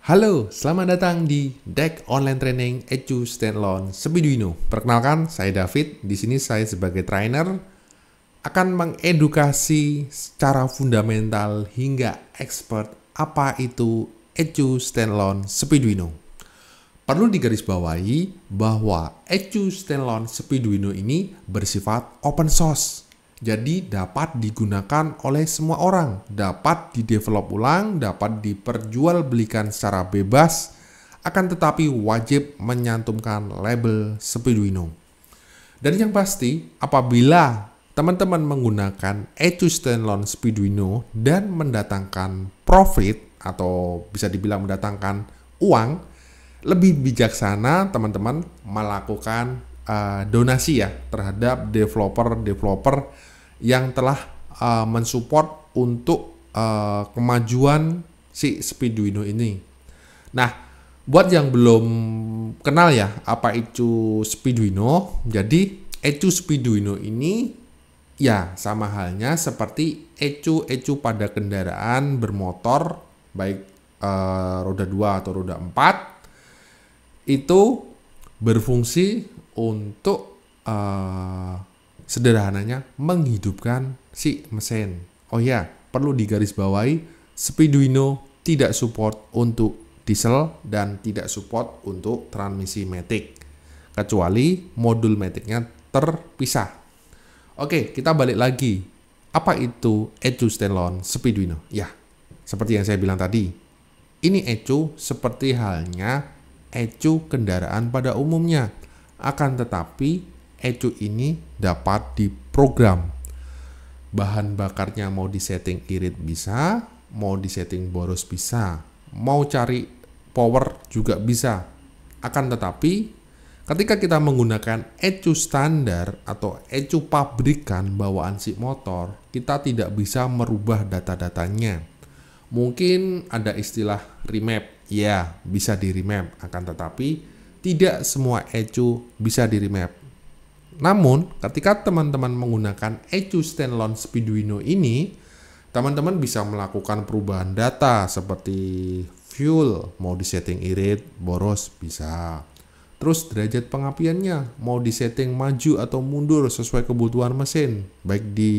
Halo, selamat datang di Deck Online Training Edu Standalone Speeduino. Perkenalkan, saya David. Di sini saya sebagai trainer akan mengedukasi secara fundamental hingga expert apa itu Edu Standalone Speeduino. Perlu digarisbawahi bahwa Edu Standalone Speeduino ini bersifat open source. Jadi dapat digunakan oleh semua orang, dapat didevelop ulang, dapat diperjualbelikan secara bebas, akan tetapi wajib menyantumkan label Speeduino. Dan yang pasti, apabila teman-teman menggunakan Edu Standalone Speeduino dan mendatangkan profit atau bisa dibilang mendatangkan uang, lebih bijaksana teman-teman melakukan donasi ya terhadap developer yang telah mensupport untuk kemajuan si Speeduino ini. Nah, buat yang belum kenal ya apa itu Speeduino, jadi Edu Speeduino ini ya sama halnya seperti ecu pada kendaraan bermotor baik roda 2 atau roda 4 itu berfungsi untuk sederhananya menghidupkan si mesin. Oh ya, perlu digarisbawahi, Speeduino tidak support untuk diesel dan tidak support untuk transmisi matic, kecuali modul maticnya terpisah. Oke, kita balik lagi. Apa itu Edu Standalone Speeduino? Ya, seperti yang saya bilang tadi, ini ecu seperti halnya ecu kendaraan pada umumnya. Akan tetapi ecu ini dapat diprogram. Bahan bakarnya mau disetting irit bisa, mau disetting boros bisa, mau cari power juga bisa. Akan tetapi ketika kita menggunakan ecu standar atau ecu pabrikan bawaan si motor, kita tidak bisa merubah data-datanya. Mungkin ada istilah remap, ya bisa di remap, akan tetapi tidak semua ecu bisa di remap. Namun ketika teman-teman menggunakan Edu Standalone Speeduino ini, teman-teman bisa melakukan perubahan data seperti fuel, mau disetting irit, boros bisa. Terus derajat pengapiannya mau disetting maju atau mundur sesuai kebutuhan mesin, baik di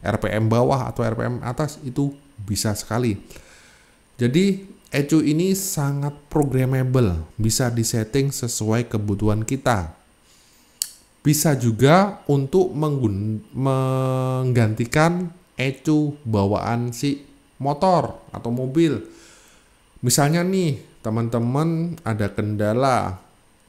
RPM bawah atau RPM atas itu bisa sekali. Jadi ecu ini sangat programmable, bisa disetting sesuai kebutuhan kita. Bisa juga untuk menggantikan ecu bawaan si motor atau mobil. Misalnya nih, teman-teman ada kendala,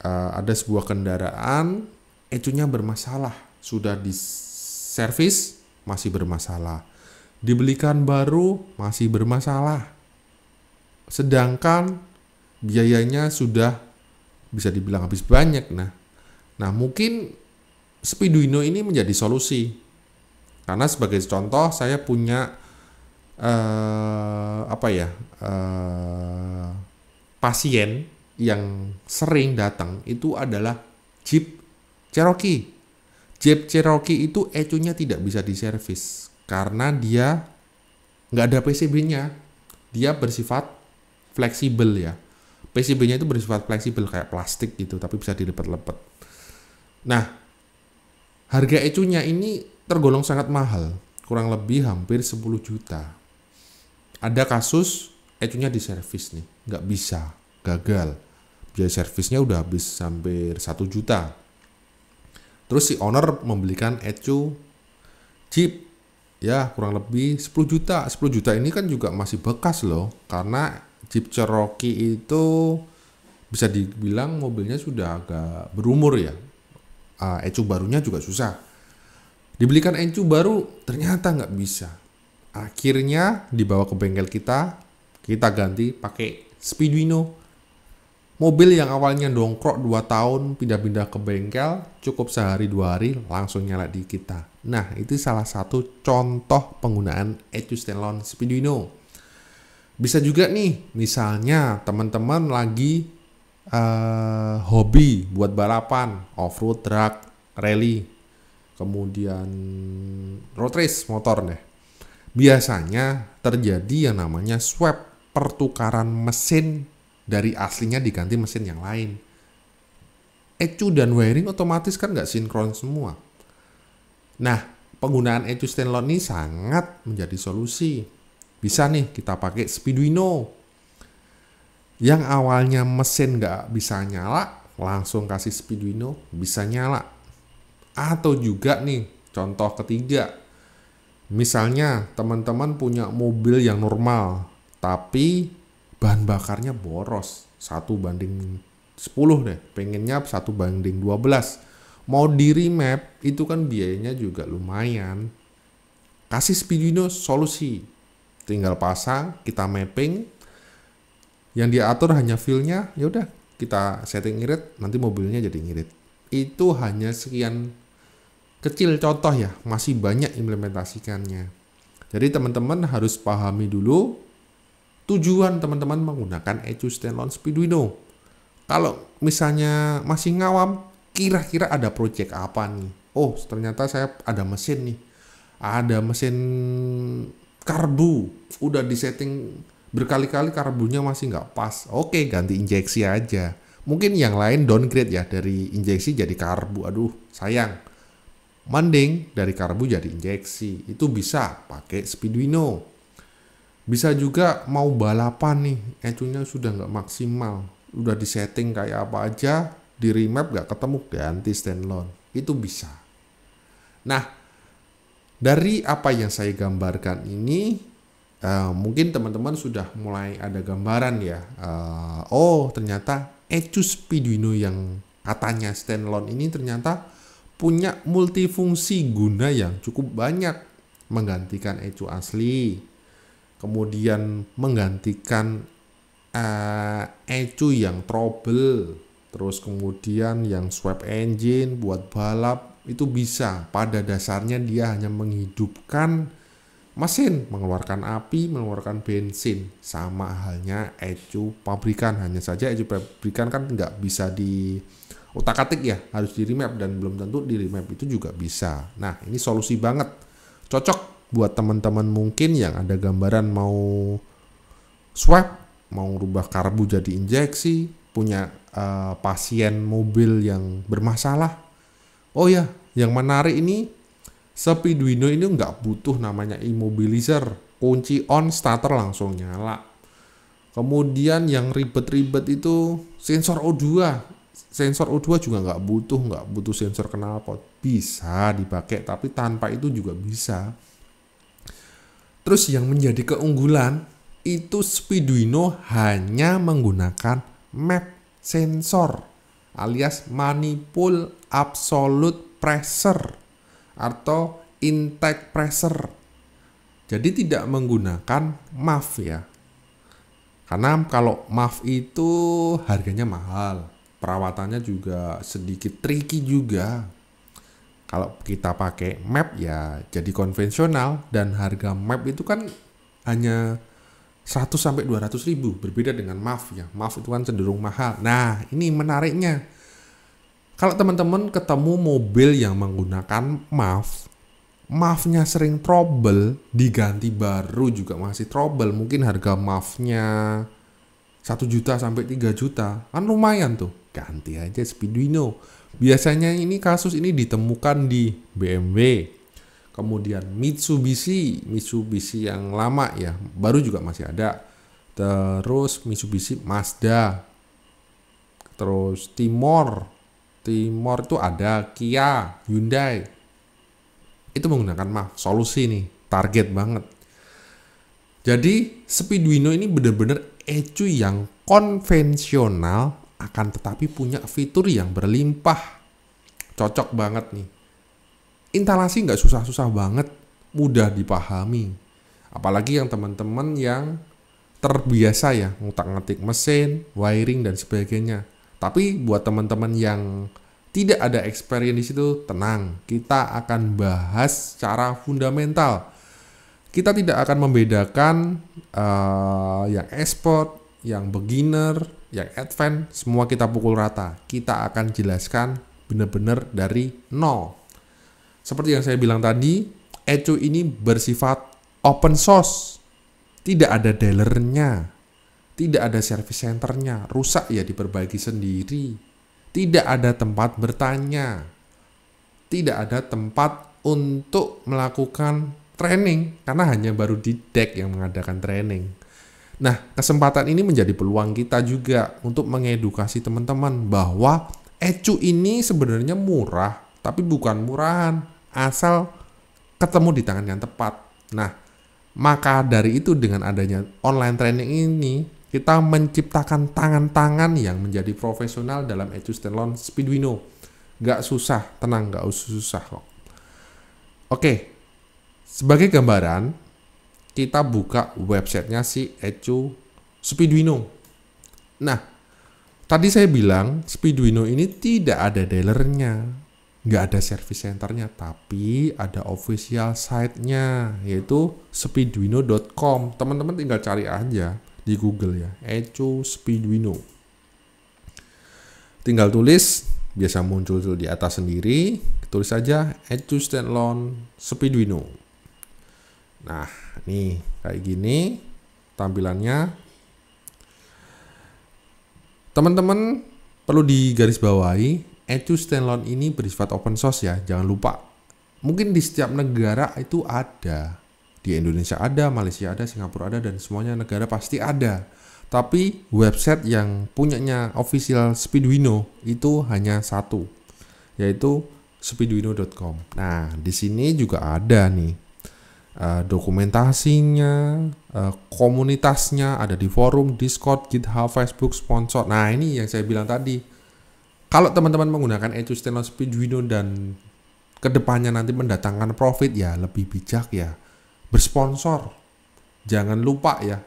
ada sebuah kendaraan, ecunya bermasalah, sudah diservis masih bermasalah, dibelikan baru masih bermasalah. Sedangkan biayanya sudah bisa dibilang habis banyak. Nah mungkin Speeduino ini menjadi solusi. Karena sebagai contoh saya punya pasien yang sering datang itu adalah Jeep Cherokee. Jeep Cherokee itu ecunya tidak bisa diservis karena dia nggak ada PCB-nya. Dia bersifat fleksibel ya. PCB-nya itu bersifat fleksibel kayak plastik gitu, tapi bisa dilepet-lepet. Nah, harga ecunya ini tergolong sangat mahal, kurang lebih hampir 10 juta. Ada kasus ecunya diservis nih, nggak bisa, gagal. Biaya servisnya udah habis hampir 1 juta. Terus si owner membelikan ecu Jeep, ya kurang lebih 10 juta. 10 juta ini kan juga masih bekas loh, karena Jeep Cherokee itu bisa dibilang mobilnya sudah agak berumur ya. Ecu barunya juga susah. Dibelikan ecu baru ternyata nggak bisa. Akhirnya dibawa ke bengkel kita ganti pakai Speeduino. Mobil yang awalnya dongkrok 2 tahun pindah-pindah ke bengkel, cukup sehari 2 hari langsung nyala di kita. Nah, itu salah satu contoh penggunaan Edu Standalone Speeduino. Bisa juga nih, misalnya teman-teman lagi hobi buat balapan, off-road, drag, rally, kemudian road race motor deh. Biasanya terjadi yang namanya swap pertukaran mesin dari aslinya diganti mesin yang lain. ECU dan wiring otomatis kan nggak sinkron semua. Nah, penggunaan ECU standalone ini sangat menjadi solusi. Bisa nih kita pakai Speeduino. Yang awalnya mesin nggak bisa nyala, langsung kasih Speeduino bisa nyala. Atau juga nih, contoh ketiga. Misalnya teman-teman punya mobil yang normal, tapi bahan bakarnya boros. 1:10 deh, pengennya 1:12. Mau di remap itu kan biayanya juga lumayan. Kasih Speeduino solusi, tinggal pasang, kita mapping, yang diatur hanya feel-nya, ya udah kita setting irit, nanti mobilnya jadi ngirit. Itu hanya sekian kecil contoh ya, masih banyak implementasikannya. Jadi teman-teman harus pahami dulu tujuan teman-teman menggunakan ECU standalone Speeduino. Kalau misalnya masih ngawam, kira-kira ada project apa nih? Oh, ternyata saya ada mesin nih. Ada mesin karbu. Udah disetting berkali-kali karbunya masih nggak pas. Oke, ganti injeksi aja. Mungkin yang lain downgrade ya, dari injeksi jadi karbu. Aduh, sayang. Mending dari karbu jadi injeksi. Itu bisa pakai Speeduino. Bisa juga mau balapan nih, ECU-nya sudah nggak maksimal. Udah disetting kayak apa aja, di remap gak ketemu, ganti standalone. Itu bisa. Nah, dari apa yang saya gambarkan ini, mungkin teman-teman sudah mulai ada gambaran ya. Oh, ternyata ECU Speeduino yang katanya standalone ini ternyata punya multifungsi guna yang cukup banyak. Menggantikan ECU asli, kemudian menggantikan ECU yang trouble, terus kemudian yang swap engine buat balap itu bisa. Pada dasarnya dia hanya menghidupkan mesin, mengeluarkan api, mengeluarkan bensin. Sama halnya ECU pabrikan, hanya saja ECU pabrikan kan nggak bisa di utak-atik ya, harus di remap, dan belum tentu di remap itu juga bisa. Nah, ini solusi banget, cocok buat teman-teman mungkin yang ada gambaran mau swap, mau rubah karbu jadi injeksi, punya pasien mobil yang bermasalah. Oh ya, yang menarik ini Speeduino ini nggak butuh namanya immobilizer, kunci on starter langsung nyala. Kemudian yang ribet-ribet itu sensor O2. Sensor O2 juga nggak butuh sensor knalpot. Bisa dipakai, tapi tanpa itu juga bisa. Terus yang menjadi keunggulan itu Speeduino hanya menggunakan map sensor alias manifold absolute pressure atau intake pressure. Jadi tidak menggunakan MAF ya. Karena kalau MAF itu harganya mahal, perawatannya juga sedikit tricky juga. Kalau kita pakai map ya jadi konvensional, dan harga map itu kan hanya 100-200 ribu, berbeda dengan MAF ya. MAF itu kan cenderung mahal. Nah, ini menariknya. Kalau teman-teman ketemu mobil yang menggunakan MAF, MAF-nya sering trouble, diganti baru juga masih trouble. Mungkin harga MAF-nya 1 juta sampai 3 juta. Kan lumayan tuh. Ganti aja Speeduino. Biasanya ini kasus ini ditemukan di BMW. Kemudian Mitsubishi yang lama ya, baru juga masih ada. Terus Mitsubishi Mazda. Terus Timor itu ada, Kia, Hyundai. Itu menggunakan MAF, solusi nih, target banget. Jadi Speeduino ini benar-benar ECU yang konvensional, akan tetapi punya fitur yang berlimpah. Cocok banget nih. Instalasi nggak susah-susah banget, mudah dipahami. Apalagi yang teman-teman yang terbiasa ya ngutak-ngatik mesin, wiring dan sebagainya. Tapi buat teman-teman yang tidak ada experience di situ, tenang, kita akan bahas secara fundamental. Kita tidak akan membedakan yang expert, yang beginner, yang advance, semua kita pukul rata. Kita akan jelaskan benar-benar dari nol. Seperti yang saya bilang tadi, ECU ini bersifat open source. Tidak ada dealernya. Tidak ada service centernya, rusak ya diperbaiki sendiri. Tidak ada tempat bertanya. Tidak ada tempat untuk melakukan training karena hanya baru di deck yang mengadakan training. Nah, kesempatan ini menjadi peluang kita juga untuk mengedukasi teman-teman bahwa ECU ini sebenarnya murah, tapi bukan murahan, asal ketemu di tangan yang tepat. Nah, maka dari itu dengan adanya online training ini, kita menciptakan tangan-tangan yang menjadi profesional dalam ECU Standalone Speeduino. Gak susah, tenang, gak susah kok. Oke, sebagai gambaran, kita buka websitenya si ECU Speeduino. Nah, tadi saya bilang Speeduino ini tidak ada dealernya, nggak ada service centernya, tapi ada official site-nya, yaitu speeduino.com. Teman-teman tinggal cari aja di Google ya, ECU Speeduino. Tinggal tulis, biasa muncul di atas sendiri, tulis saja ECU Standalone Speeduino. Nah, nih kayak gini tampilannya. Teman-teman perlu digarisbawahi, ECU Standalone ini bersifat open source ya, jangan lupa. Mungkin di setiap negara itu ada. Di Indonesia ada, Malaysia ada, Singapura ada, dan semuanya negara pasti ada. Tapi website yang punyanya official Speeduino itu hanya satu, yaitu speeduino.com. Nah, di sini juga ada nih dokumentasinya, komunitasnya, ada di forum, Discord, GitHub, Facebook, sponsor. Nah, ini yang saya bilang tadi. Kalau teman-teman menggunakan ECU Standalone Speeduino dan kedepannya nanti mendatangkan profit, ya lebih bijak ya bersponsor. Jangan lupa ya,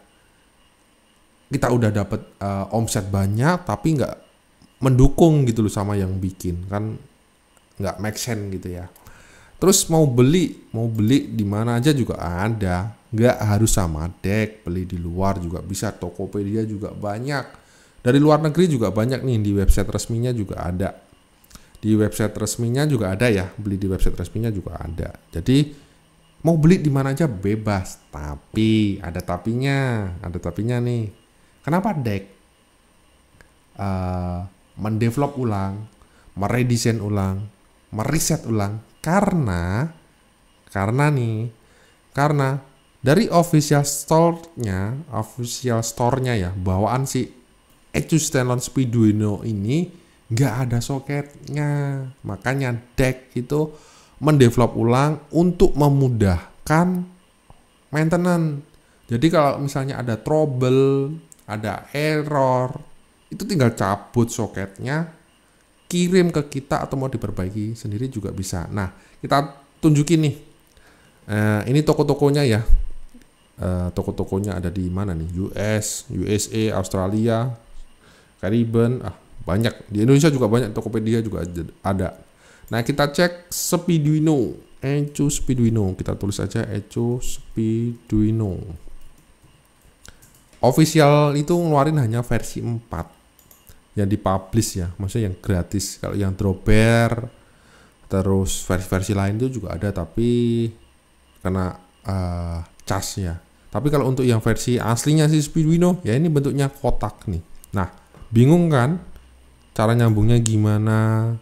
kita udah dapat omset banyak tapi nggak mendukung gitu loh sama yang bikin, kan nggak make sense gitu ya. Terus mau beli di mana aja juga ada, nggak harus sama deck, beli di luar juga bisa, Tokopedia juga banyak, dari luar negeri juga banyak nih, di website resminya juga ada, di website resminya juga ada ya, beli di website resminya juga ada. Jadi mau beli di mana aja bebas, tapi ada tapinya nih. Kenapa deck? Mendevelop ulang, meredesain ulang, meriset ulang, karena dari official store-nya ya, bawaan si ECU Standalone Speeduino ini nggak ada soketnya. Makanya deck itu mendevelop ulang untuk memudahkan maintenance. Jadi kalau misalnya ada trouble, ada error, itu tinggal cabut soketnya, kirim ke kita, atau mau diperbaiki sendiri juga bisa. Nah, kita tunjukin nih. Ini toko-tokonya ya. Toko-tokonya ada di mana nih? USA, Australia, Caribbean, banyak. Di Indonesia juga banyak, Tokopedia juga ada. Nah, kita cek Speeduino, ECU Speeduino. Kita tulis aja ECU Speeduino. Official itu ngeluarin hanya versi 4 yang dipublish ya, maksudnya yang gratis. Kalau yang dropper terus versi-versi lain itu juga ada, tapi kena cas ya. Tapi kalau untuk yang versi aslinya si Speeduino ya, ini bentuknya kotak nih. Nah, bingung kan cara nyambungnya gimana,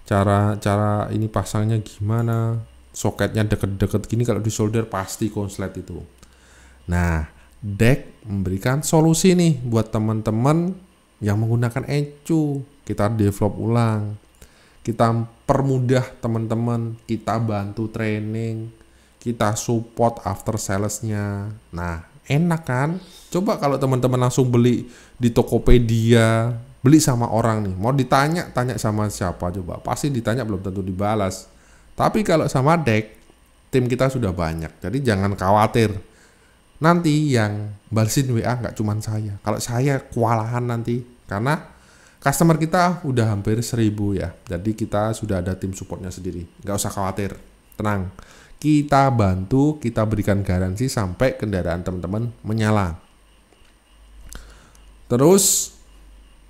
cara ini pasangnya gimana, soketnya deket-deket gini, kalau di solder pasti konslet itu. Nah, deck memberikan solusi nih buat teman-teman yang menggunakan ECU. Kita develop ulang, kita permudah teman-teman, kita bantu training, kita support after sales-nya. Nah, enak kan? Coba kalau teman-teman langsung beli di Tokopedia, beli sama orang nih, mau tanya sama siapa coba? Pasti ditanya, belum tentu dibalas. Tapi kalau sama deck, tim kita sudah banyak, jadi jangan khawatir. Nanti yang balesin WA nggak cuma saya. Kalau saya kewalahan nanti, karena customer kita udah hampir 1000 ya. Jadi kita sudah ada tim supportnya sendiri. Nggak usah khawatir, tenang. Kita bantu, kita berikan garansi sampai kendaraan teman-teman menyala. Terus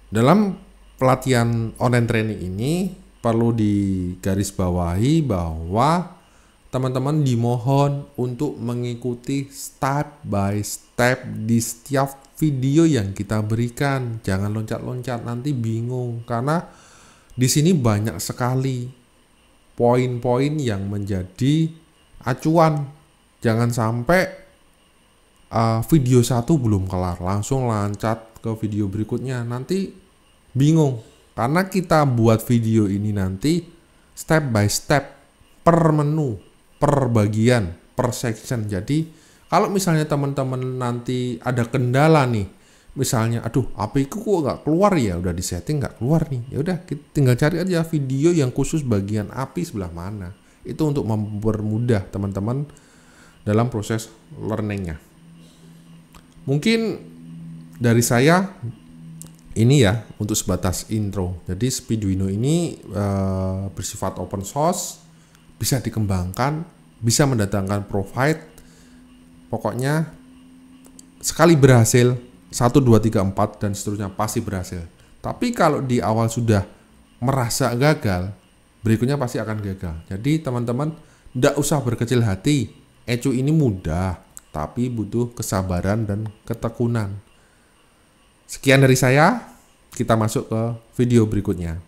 dalam pelatihan online training ini perlu digarisbawahi bahwa teman-teman dimohon untuk mengikuti step by step di setiap video yang kita berikan. Jangan loncat-loncat, nanti bingung karena di sini banyak sekali poin-poin yang menjadi acuan. Jangan sampai video satu belum kelar langsung loncat ke video berikutnya, nanti bingung. Karena kita buat video ini nanti step by step, per menu, per bagian, per section. Jadi kalau misalnya teman-teman nanti ada kendala nih, misalnya aduh HP ku kok nggak keluar ya, udah disetting nggak keluar nih, ya udah kita tinggal cari aja video yang khusus bagian API sebelah mana. Itu untuk mempermudah teman-teman dalam proses learningnya. Mungkin dari saya ini ya untuk sebatas intro. Jadi Speeduino ini bersifat open source, bisa dikembangkan, bisa mendatangkan profit. Pokoknya sekali berhasil 1, 2, 3, 4 dan seterusnya pasti berhasil. Tapi kalau di awal sudah merasa gagal, berikutnya pasti akan gagal. Jadi teman-teman tidak usah berkecil hati. ECU ini mudah, tapi butuh kesabaran dan ketekunan. Sekian dari saya, kita masuk ke video berikutnya.